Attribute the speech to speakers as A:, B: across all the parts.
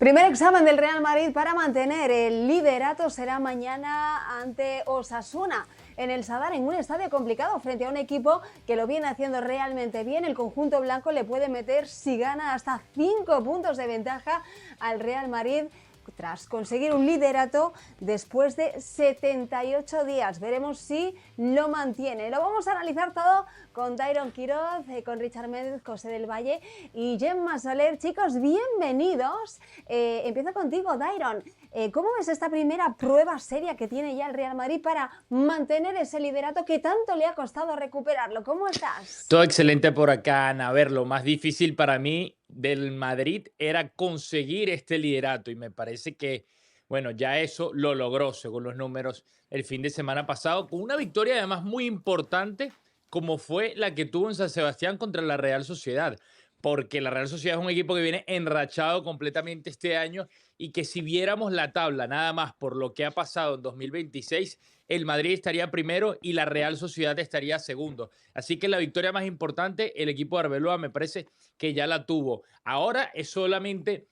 A: Primer examen del Real Madrid para mantener el liderato será mañana ante Osasuna en el Sadar, en un estadio complicado frente a un equipo que lo viene haciendo realmente bien. El conjunto blanco le puede meter, si gana, hasta 5 puntos de ventaja al Real Madrid tras conseguir un liderato después de 78 días. Veremos si lo mantiene. Lo vamos a analizar todo con Dairon Quiroz, con Richard Méndez, José del Valle y Gemma Soler. Chicos, bienvenidos. Empiezo contigo, Dairon. ¿Cómo ves esta primera prueba seria que tiene ya el Real Madrid para mantener ese liderato que tanto le ha costado recuperarlo? ¿Cómo estás?
B: Todo excelente por acá, Ana. A ver, lo más difícil para mí del Madrid era conseguir este liderato y me parece que, bueno, ya eso lo logró según los números el fin de semana pasado, con una victoria además muy importante como fue la que tuvo en San Sebastián contra la Real Sociedad, porque la Real Sociedad es un equipo que viene enrachado completamente este año y que si viéramos la tabla nada más por lo que ha pasado en 2026, el Madrid estaría primero y la Real Sociedad estaría segundo. Así que la victoria más importante, el equipo de Arbeloa me parece que ya la tuvo. Ahora es solamente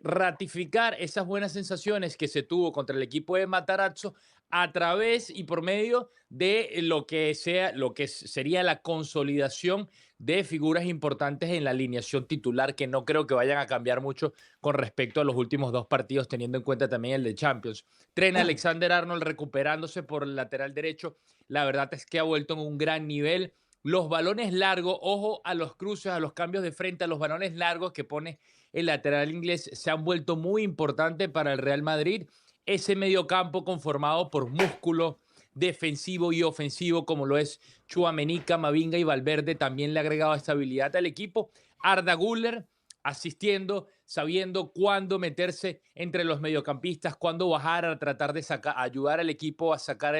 B: ratificar esas buenas sensaciones que se tuvo contra el equipo de Matarazzo a través y por medio de lo que sería la consolidación de figuras importantes en la alineación titular, que no creo que vayan a cambiar mucho con respecto a los últimos dos partidos, teniendo en cuenta también el de Champions. Trent Alexander-Arnold recuperándose por el lateral derecho, la verdad es que ha vuelto en un gran nivel. Los balones largos, ojo a los cruces, a los cambios de frente, a los balones largos que pone el lateral inglés, se han vuelto muy importantes para el Real Madrid. Ese mediocampo conformado por músculo defensivo y ofensivo, como lo es Tchouaméni, Camavinga y Valverde, también le ha agregado estabilidad al equipo. Arda Güler asistiendo, sabiendo cuándo meterse entre los mediocampistas, cuándo bajar a tratar de ayudar al equipo a sacar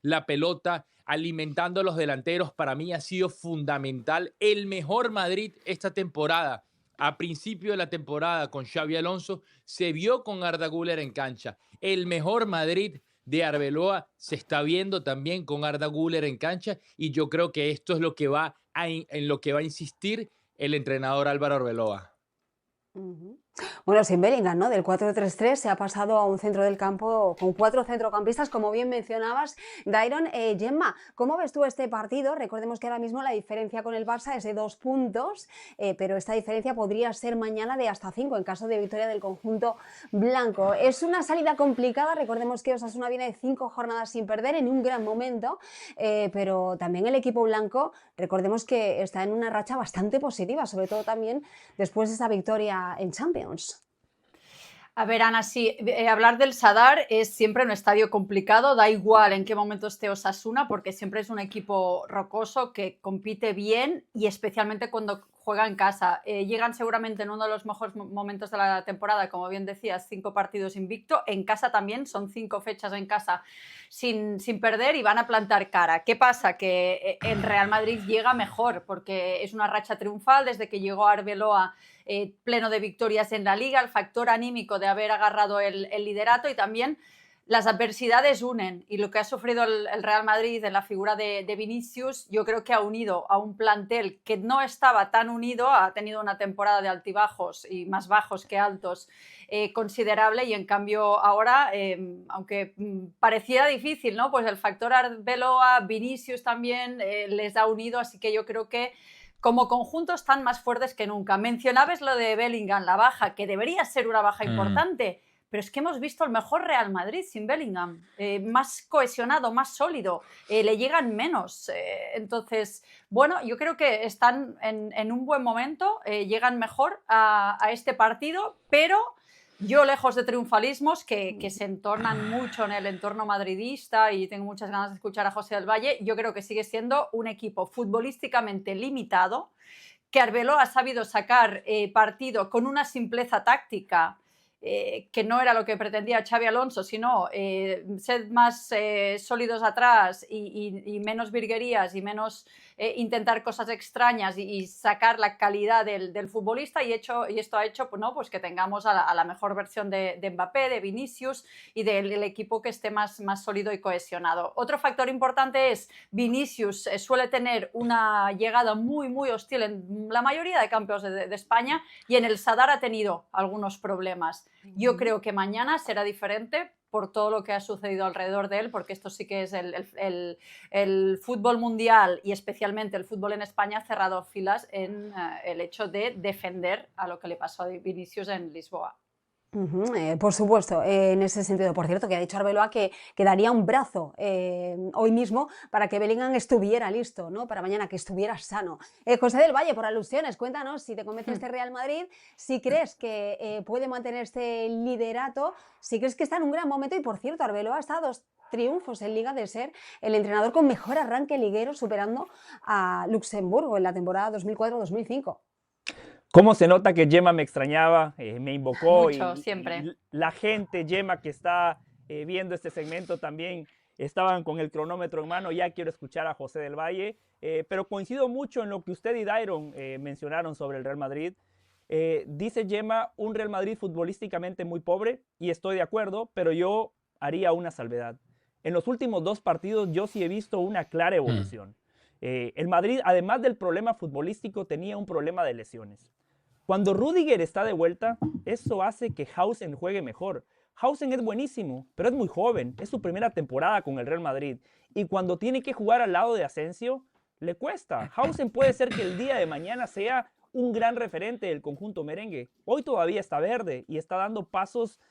B: la pelota, alimentando a los delanteros. Para mí ha sido fundamental. El mejor Madrid esta temporada, a principio de la temporada con Xabi Alonso, se vio con Arda Güler en cancha. El mejor Madrid de Arbeloa se está viendo también con Arda Güler en cancha y yo creo que esto es en lo que va a insistir el entrenador Álvaro Arbeloa.
A: Bueno, sin Bellingham, ¿no? Del 4-3-3 se ha pasado a un centro del campo con 4 centrocampistas, como bien mencionabas, Dairon. Gemma, ¿cómo ves tú este partido? Recordemos que ahora mismo la diferencia con el Barça es de 2 puntos, pero esta diferencia podría ser mañana de hasta 5 en caso de victoria del conjunto blanco. Es una salida complicada, recordemos que Osasuna viene de 5 jornadas sin perder en un gran momento, pero también el equipo blanco, recordemos que está en una racha bastante positiva, sobre todo también después de esa victoria en Champions.
C: A ver, Ana, sí, hablar del Sadar es siempre un estadio complicado, da igual en qué momento esté Osasuna, porque siempre es un equipo rocoso que compite bien y especialmente cuando juega en casa. Llegan seguramente en uno de los mejores momentos de la temporada, como bien decías, 5 partidos invicto. En casa también, son 5 fechas en casa sin perder y van a plantar cara. ¿Qué pasa? Que el Real Madrid llega mejor porque es una racha triunfal desde que llegó Arbeloa, pleno de victorias en la Liga, el factor anímico de haber agarrado el liderato y también las adversidades unen y lo que ha sufrido el Real Madrid en la figura de Vinicius, yo creo que ha unido a un plantel que no estaba tan unido, ha tenido una temporada de altibajos y más bajos que altos considerable y en cambio ahora, aunque parecía difícil, ¿no? Pues el factor Arbeloa, Vinicius también les ha unido, así que yo creo que como conjunto están más fuertes que nunca. Mencionabas lo de Bellingham, la baja, que debería ser una baja importante, pero es que hemos visto el mejor Real Madrid sin Bellingham, más cohesionado, más sólido, le llegan menos. Entonces, bueno, yo creo que están en un buen momento, llegan mejor a este partido, pero yo, lejos de triunfalismos que se entornan mucho en el entorno madridista y tengo muchas ganas de escuchar a José del Valle, yo creo que sigue siendo un equipo futbolísticamente limitado, que Arbeloa ha sabido sacar partido con una simpleza táctica que no era lo que pretendía Xabi Alonso, sino ser más sólidos atrás y menos virguerías y menos intentar cosas extrañas y sacar la calidad del futbolista, y esto ha hecho pues que tengamos a la mejor versión de Mbappé, de Vinicius y del equipo que esté más sólido y cohesionado. Otro factor importante es Vinicius suele tener una llegada muy, muy hostil en la mayoría de campos de España, y en el Sadar ha tenido algunos problemas. Yo creo que mañana será diferente por todo lo que ha sucedido alrededor de él, porque esto sí que es el fútbol mundial y especialmente el fútbol en España ha cerrado filas en el hecho de defender a lo que le pasó a Vinicius en Lisboa.
A: Por supuesto, en ese sentido. Por cierto, que ha dicho Arbeloa que daría un brazo hoy mismo para que Bellingham estuviera listo, ¿no? Para mañana, que estuviera sano. José del Valle, por alusiones, cuéntanos si te convence este Real Madrid, si crees que puede mantener este liderato, si crees que está en un gran momento. Y por cierto, Arbeloa está a 2 triunfos en Liga de ser el entrenador con mejor arranque liguero, superando a Luxemburgo en la temporada 2004-2005.
D: ¿Cómo se nota que Gemma me extrañaba? Me invocó.
C: Mucho, siempre.
D: Y la gente, Gemma, que está viendo este segmento también, estaban con el cronómetro en mano. Ya quiero escuchar a José del Valle. Pero coincido mucho en lo que usted y Dairon mencionaron sobre el Real Madrid. Dice Gemma, un Real Madrid futbolísticamente muy pobre, y estoy de acuerdo, pero yo haría una salvedad. En los últimos 2 partidos yo sí he visto una clara evolución. El Madrid, además del problema futbolístico, tenía un problema de lesiones. Cuando Rüdiger está de vuelta, eso hace que Hausen juegue mejor. Hausen es buenísimo, pero es muy joven. Es su primera temporada con el Real Madrid. Y cuando tiene que jugar al lado de Asensio, le cuesta. Hausen puede ser que el día de mañana sea un gran referente del conjunto merengue. Hoy todavía está verde y está dando pasos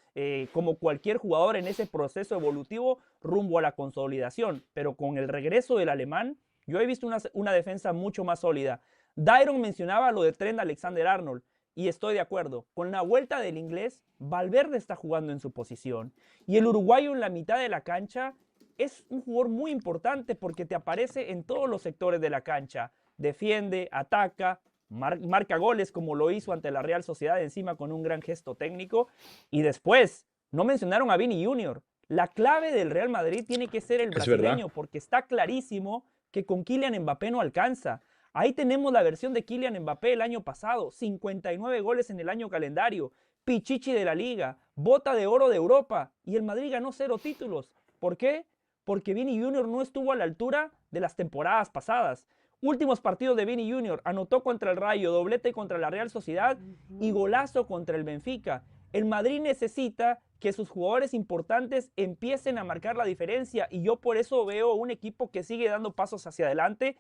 D: como cualquier jugador en ese proceso evolutivo rumbo a la consolidación. Pero con el regreso del alemán, yo he visto una defensa mucho más sólida. Dairon mencionaba lo de Trent Alexander-Arnold, y estoy de acuerdo. Con la vuelta del inglés, Valverde está jugando en su posición. Y el uruguayo en la mitad de la cancha es un jugador muy importante porque te aparece en todos los sectores de la cancha. Defiende, ataca, marca goles como lo hizo ante la Real Sociedad, encima con un gran gesto técnico. Y después, no mencionaron a Vini Jr. La clave del Real Madrid tiene que ser el brasileño, porque está clarísimo que con Kylian Mbappé no alcanza. Ahí tenemos la versión de Kylian Mbappé el año pasado, 59 goles en el año calendario, Pichichi de la Liga, Bota de Oro de Europa, y el Madrid ganó 0 títulos. ¿Por qué? Porque Vini Jr. no estuvo a la altura de las temporadas pasadas. Últimos partidos de Vini Jr. anotó contra el Rayo, doblete contra la Real Sociedad y golazo contra el Benfica. El Madrid necesita que sus jugadores importantes empiecen a marcar la diferencia, y yo por eso veo un equipo que sigue dando pasos hacia adelante.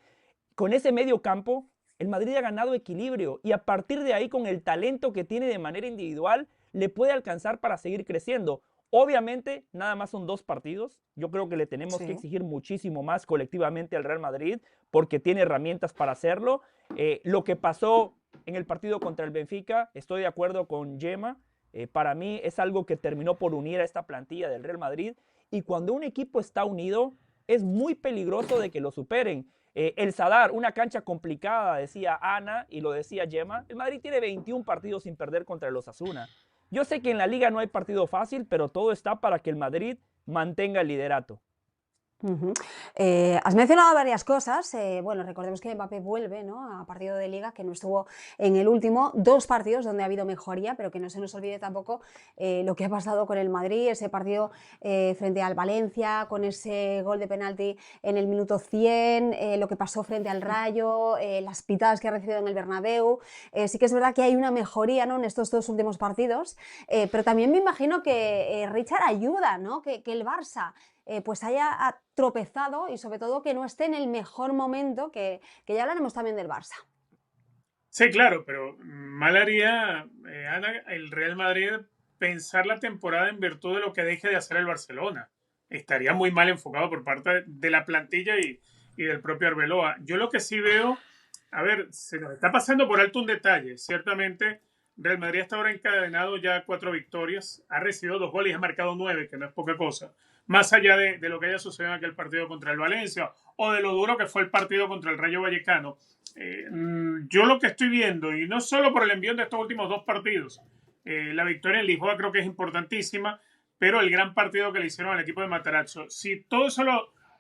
D: Con ese medio campo, el Madrid ha ganado equilibrio, y a partir de ahí, con el talento que tiene de manera individual, le puede alcanzar para seguir creciendo. Obviamente, nada más son 2 partidos. Yo creo que le tenemos que exigir muchísimo más colectivamente al Real Madrid, porque tiene herramientas para hacerlo. Lo que pasó en el partido contra el Benfica, estoy de acuerdo con Gemma. Para mí es algo que terminó por unir a esta plantilla del Real Madrid, y cuando un equipo está unido, es muy peligroso de que lo superen. El Sadar, una cancha complicada, decía Ana, y lo decía Gemma. El Madrid tiene 21 partidos sin perder contra el Osasuna. Yo sé que en la Liga no hay partido fácil, pero todo está para que el Madrid mantenga el liderato.
A: Has mencionado varias cosas. Bueno, recordemos que Mbappé vuelve, ¿no?, a partido de Liga, que no estuvo en el último. 2 partidos donde ha habido mejoría, pero que no se nos olvide tampoco lo que ha pasado con el Madrid, ese partido frente al Valencia, con ese gol de penalti en el minuto 100, lo que pasó frente al Rayo, las pitadas que ha recibido en el Bernabéu. Sí que es verdad que hay una mejoría, ¿no?, en estos 2 últimos partidos, pero también me imagino que Richard ayuda, ¿no?, que el Barça pues haya tropezado, y sobre todo que no esté en el mejor momento, que ya hablaremos también del Barça.
E: Sí, claro, pero mal haría, Ana, el Real Madrid pensar la temporada en virtud de lo que deje de hacer el Barcelona. Estaría muy mal enfocado por parte de la plantilla y del propio Arbeloa. Yo lo que sí veo, a ver, se nos está pasando por alto un detalle. Ciertamente, Real Madrid hasta ahora encadenado ya 4 victorias, ha recibido 2 goles y ha marcado 9, que no es poca cosa. Más allá de lo que haya sucedido en aquel partido contra el Valencia, o de lo duro que fue el partido contra el Rayo Vallecano, yo lo que estoy viendo, y no solo por el envío de estos últimos 2 partidos, La victoria en Lisboa creo que es importantísima, pero el gran partido que le hicieron al equipo de Matarazzo, si todo eso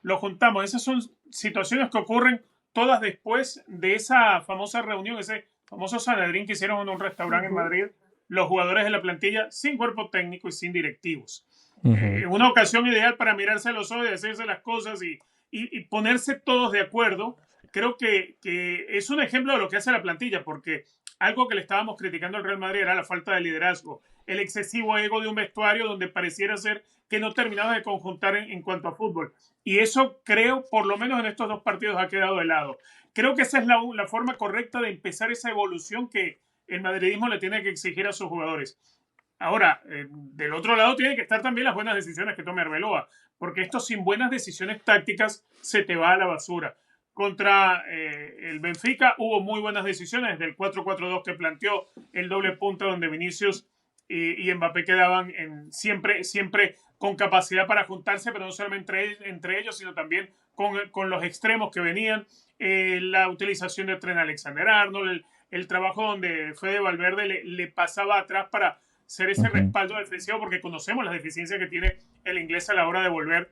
E: lo juntamos, esas son situaciones que ocurren todas después de esa famosa reunión, ese famoso Sanedrín que hicieron en un restaurante en Madrid, los jugadores de la plantilla sin cuerpo técnico y sin directivos. Una ocasión ideal para mirarse a los ojos y decirse las cosas y ponerse todos de acuerdo. Creo que es un ejemplo de lo que hace la plantilla, porque algo que le estábamos criticando al Real Madrid era la falta de liderazgo, el excesivo ego de un vestuario donde pareciera ser que no terminaba de conjuntar en cuanto a fútbol. Y eso creo, por lo menos en estos 2 partidos, ha quedado de lado. Creo que esa es la forma correcta de empezar esa evolución que el madridismo le tiene que exigir a sus jugadores. Ahora, del otro lado tienen que estar también las buenas decisiones que tome Arbeloa, porque esto sin buenas decisiones tácticas se te va a la basura. Contra el Benfica hubo muy buenas decisiones, del 4-4-2 que planteó, el doble punta donde Vinicius y Mbappé quedaban siempre con capacidad para juntarse, pero no solamente entre ellos, sino también con los extremos que venían, la utilización de Trent Alexander-Arnold, el trabajo donde Fede Valverde le pasaba atrás para ser ese respaldo defensivo, porque conocemos las deficiencias que tiene el inglés a la hora de volver.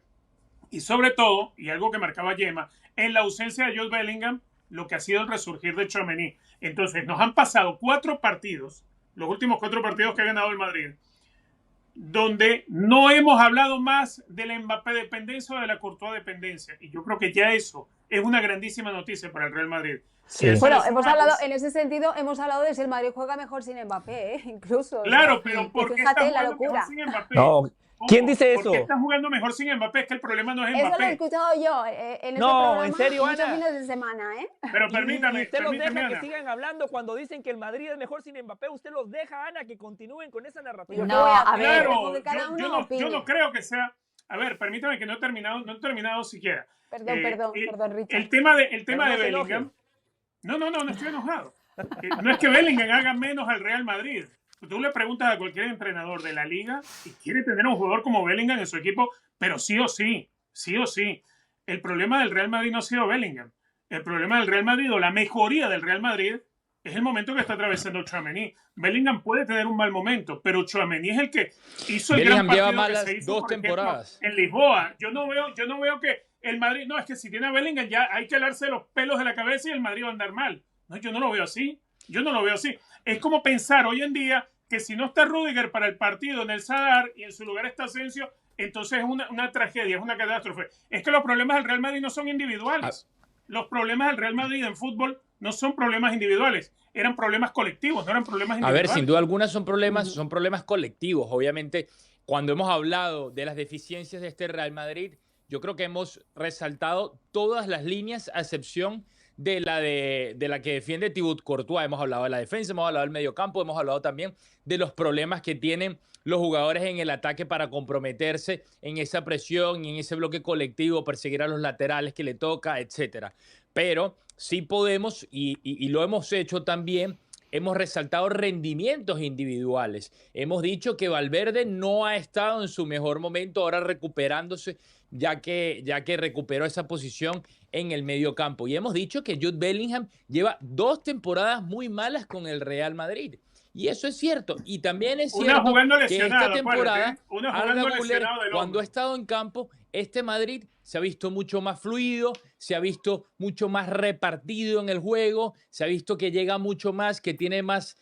E: Y sobre todo, y algo que marcaba Yema, en la ausencia de Jude Bellingham, lo que ha sido el resurgir de Tchouaméni. Entonces, nos han pasado 4 partidos, los últimos 4 partidos que ha ganado el Madrid, donde no hemos hablado más de la Mbappé dependencia o de la Courtois dependencia. Y yo creo que ya eso es una grandísima noticia para el Real Madrid.
D: Sí.
A: Bueno, en ese sentido, hemos hablado de si el Madrid juega mejor sin Mbappé, incluso.
E: Claro,
A: o sea,
E: pero ¿por qué
A: fíjate
E: está
A: la
E: jugando
A: locura.
E: mejor sin Mbappé?
D: No, ¿quién dice eso?
E: ¿Por qué está jugando mejor sin Mbappé? Es que el problema no es Mbappé.
A: Eso lo he escuchado yo en ese
D: No,
A: programa
D: en serio,
A: muchos
D: Ana.
A: fines de semana, ¿eh?
E: Pero permítame,
D: y usted los deja
E: Ana.
D: que sigan hablando cuando dicen que el Madrid es mejor sin Mbappé. Usted los deja, Ana, que continúen con esa narrativa.
C: No, a ver.
E: Claro,
A: Que cada uno opine.
E: yo no creo que sea... A ver, permítame que no he terminado siquiera.
A: Perdón, Richard.
E: El tema de
D: Pero no se
E: Bellingham... No estoy enojado. No es que Bellingham haga menos al Real Madrid. Tú le preguntas a cualquier entrenador de la liga y quiere tener un jugador como Bellingham en su equipo, pero sí o sí. El problema del Real Madrid no ha sido Bellingham. El problema del Real Madrid o la mejoría del Real Madrid es el momento que está atravesando Tchouaméni. Bellingham puede tener un mal momento, pero Tchouaméni es el que hizo el
B: Bellingham
E: gran
B: lleva
E: partido
B: malas
E: que se hizo,
B: 2
E: por ejemplo,
B: temporadas.
E: en Lisboa. Yo no veo que el Madrid... No, es que si tiene a Bellingham ya hay que alarse los pelos de la cabeza y el Madrid va a andar mal. No, yo no lo veo así. Es como pensar hoy en día que si no está Rüdiger para el partido en el Sadar y en su lugar está Asensio, entonces es una tragedia, es una catástrofe. Es que los problemas del Real Madrid no son individuales. Los problemas del Real Madrid en fútbol no son problemas individuales, eran problemas colectivos, no eran problemas
B: A
E: individuales.
B: ver, sin duda alguna son problemas colectivos. Obviamente, cuando hemos hablado de las deficiencias de este Real Madrid, yo creo que hemos resaltado todas las líneas, a excepción de la que defiende Thibaut Courtois. Hemos hablado de la defensa, hemos hablado del mediocampo, hemos hablado también de los problemas que tienen los jugadores en el ataque para comprometerse en esa presión y en ese bloque colectivo, perseguir a los laterales que le toca, etcétera. Pero sí podemos, y lo hemos hecho también, hemos resaltado rendimientos individuales. Hemos dicho que Valverde no ha estado en su mejor momento, ahora recuperándose, ya que recuperó esa posición en el medio campo. Y hemos dicho que Jude Bellingham lleva 2 temporadas muy malas con el Real Madrid. Y eso es cierto. Y también es cierto que esta temporada, Arda Güler, cuando ha estado en campo, este Madrid se ha visto mucho más fluido, se ha visto mucho más repartido en el juego, se ha visto que llega mucho más, que tiene más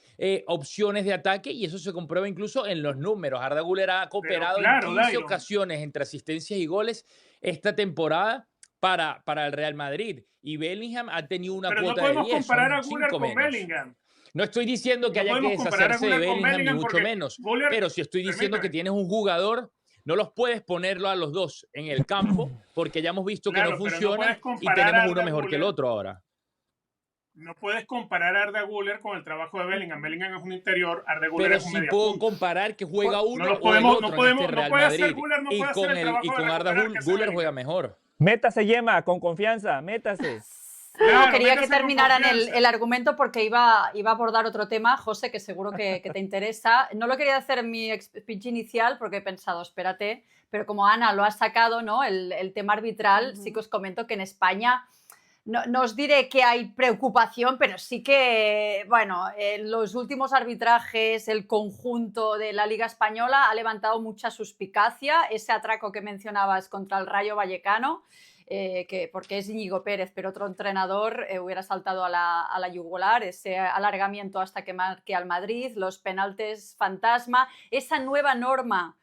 B: opciones de ataque, y eso se comprueba incluso en los números. Arda Güler ha cooperado en 15 ocasiones entre asistencias y goles esta temporada para el Real Madrid. Y Bellingham ha tenido una cuota de 10.
E: Pero no podemos comparar a Güler con Bellingham.
B: No estoy diciendo que haya que deshacerse de Bellingham, ni mucho menos. Pero sí estoy diciendo que tienes un jugador, no los puedes ponerlo a los dos en el campo, porque ya hemos visto que no funciona y tenemos uno mejor que el otro ahora.
E: No puedes comparar a Arda Güler con el trabajo de Bellingham. Bellingham es un interior, Arda Güler es un mediapunta.
B: Pero sí puedo comparar que juega uno o el otro en este Real Madrid. Y con Arda Güler juega mejor.
D: Métase, Yema, con confianza, métase.
C: No, quería que terminaran el argumento porque iba a abordar otro tema, José, que seguro que te interesa. No lo quería hacer en mi speech inicial porque he pensado, espérate, pero como Ana lo ha sacado, ¿no? El tema arbitral, sí que os comento que en España no os diré que hay preocupación, pero sí que, bueno, los últimos arbitrajes, el conjunto de la Liga Española ha levantado mucha suspicacia. Ese atraco que mencionabas contra el Rayo Vallecano, porque es Íñigo Pérez, pero otro entrenador hubiera saltado a la yugular, ese alargamiento hasta que marque al Madrid, los penaltis fantasma, esa nueva norma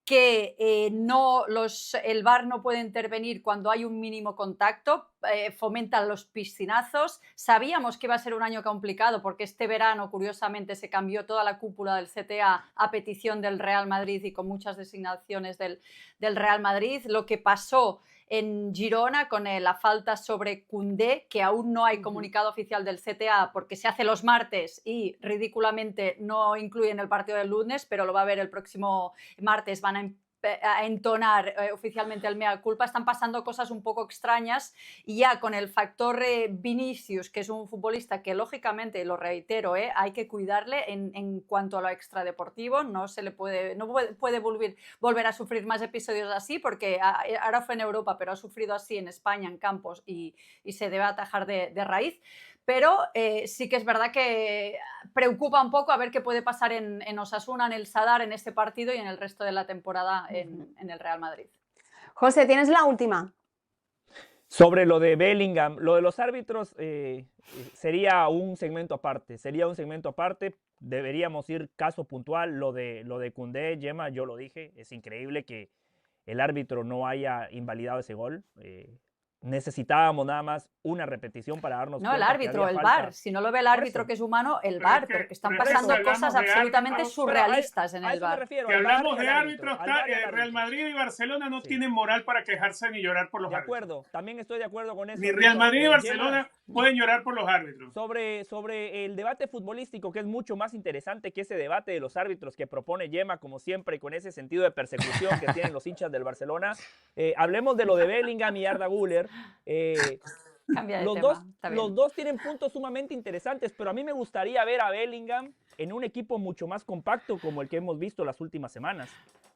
C: que el VAR no puede intervenir cuando hay un mínimo contacto, fomentan los piscinazos. Sabíamos que iba a ser un año complicado porque este verano, curiosamente, se cambió toda la cúpula del CTA a petición del Real Madrid y con muchas designaciones del Real Madrid. Lo que pasó en Girona con la falta sobre Koundé, que aún no hay comunicado oficial del CTA porque se hace los martes y ridículamente no incluyen el partido del lunes, pero lo va a ver el próximo martes, van a entonar oficialmente el mea culpa. Están pasando cosas un poco extrañas y ya con el factor Vinicius, que es un futbolista que lógicamente, lo reitero, hay que cuidarle en cuanto a lo extradeportivo, no puede volver a sufrir más episodios así, porque ahora fue en Europa, pero ha sufrido así en España, en campos, y se debe atajar de raíz. Pero sí que es verdad que preocupa un poco a ver qué puede pasar en Osasuna, en el Sadar, en este partido y en el resto de la temporada en el Real Madrid.
A: José, tienes la última.
D: Sobre lo de Bellingham, lo de los árbitros sería un segmento aparte, deberíamos ir caso puntual, lo de Koundé, Gemma, yo lo dije, es increíble que el árbitro no haya invalidado ese gol. Necesitábamos nada más una repetición para darnos cuenta.
C: No, el árbitro, el VAR. Si no lo ve el árbitro que es humano, el VAR, porque están pasando cosas absolutamente surrealistas en el VAR.
E: Si hablamos de árbitros, Real Madrid y Barcelona no tienen moral para quejarse ni llorar por los árbitros.
D: De acuerdo, también estoy de acuerdo con eso.
E: Ni Real Madrid y Barcelona pueden llorar por los árbitros.
D: Sobre el debate futbolístico, que es mucho más interesante que ese debate de los árbitros que propone Gemma, como siempre, con ese sentido de persecución que tienen los hinchas del Barcelona, hablemos de lo de Bellingham y Arda Güler. Los dos tienen puntos sumamente interesantes, pero a mí me gustaría ver a Bellingham en un equipo mucho más compacto como el que hemos visto las últimas semanas,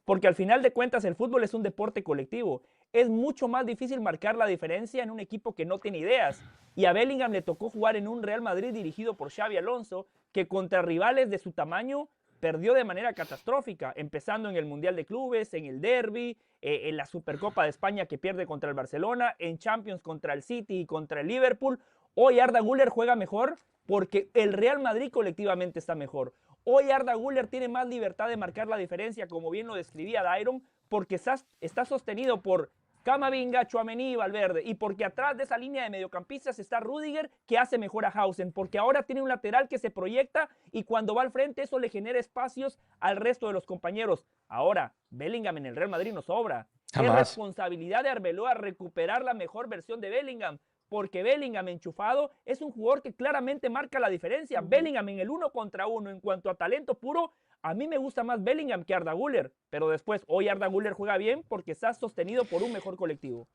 D: porque al final de cuentas el fútbol es un deporte colectivo. Es mucho más difícil marcar la diferencia en un equipo que no tiene ideas, y a Bellingham le tocó jugar en un Real Madrid dirigido por Xabi Alonso, que contra rivales de su tamaño perdió de manera catastrófica, empezando en el Mundial de Clubes, en el Derby, en la Supercopa de España que pierde contra el Barcelona, en Champions contra el City y contra el Liverpool. Hoy Arda Güler juega mejor porque el Real Madrid colectivamente está mejor. Hoy Arda Güler tiene más libertad de marcar la diferencia, como bien lo describía Dairon, porque está sostenido por Camavinga, Tchouaméni y Valverde, y porque atrás de esa línea de mediocampistas está Rüdiger, que hace mejor a Hausen, porque ahora tiene un lateral que se proyecta y cuando va al frente eso le genera espacios al resto de los compañeros. Ahora, Bellingham en el Real Madrid no sobra. Es responsabilidad de Arbeloa recuperar la mejor versión de Bellingham, porque Bellingham enchufado es un jugador que claramente marca la diferencia. Bellingham en el 1 contra 1, en cuanto a talento puro, a mí me gusta más Bellingham que Arda Güler, pero después hoy Arda Güler juega bien porque está sostenido por un mejor colectivo.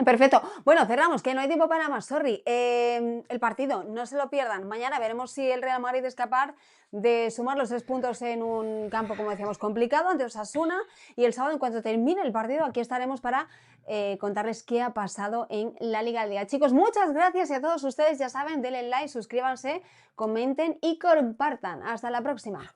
A: Perfecto. Bueno, cerramos, que no hay tiempo para más, sorry. El partido, no se lo pierdan. Mañana veremos si el Real Madrid es capaz de sumar los 3 puntos en un campo, como decíamos, complicado ante Osasuna. Y el sábado, en cuanto termine el partido, aquí estaremos para contarles qué ha pasado en la Liga del Día. Chicos, muchas gracias y a todos ustedes, ya saben, denle like, suscríbanse, comenten y compartan. Hasta la próxima.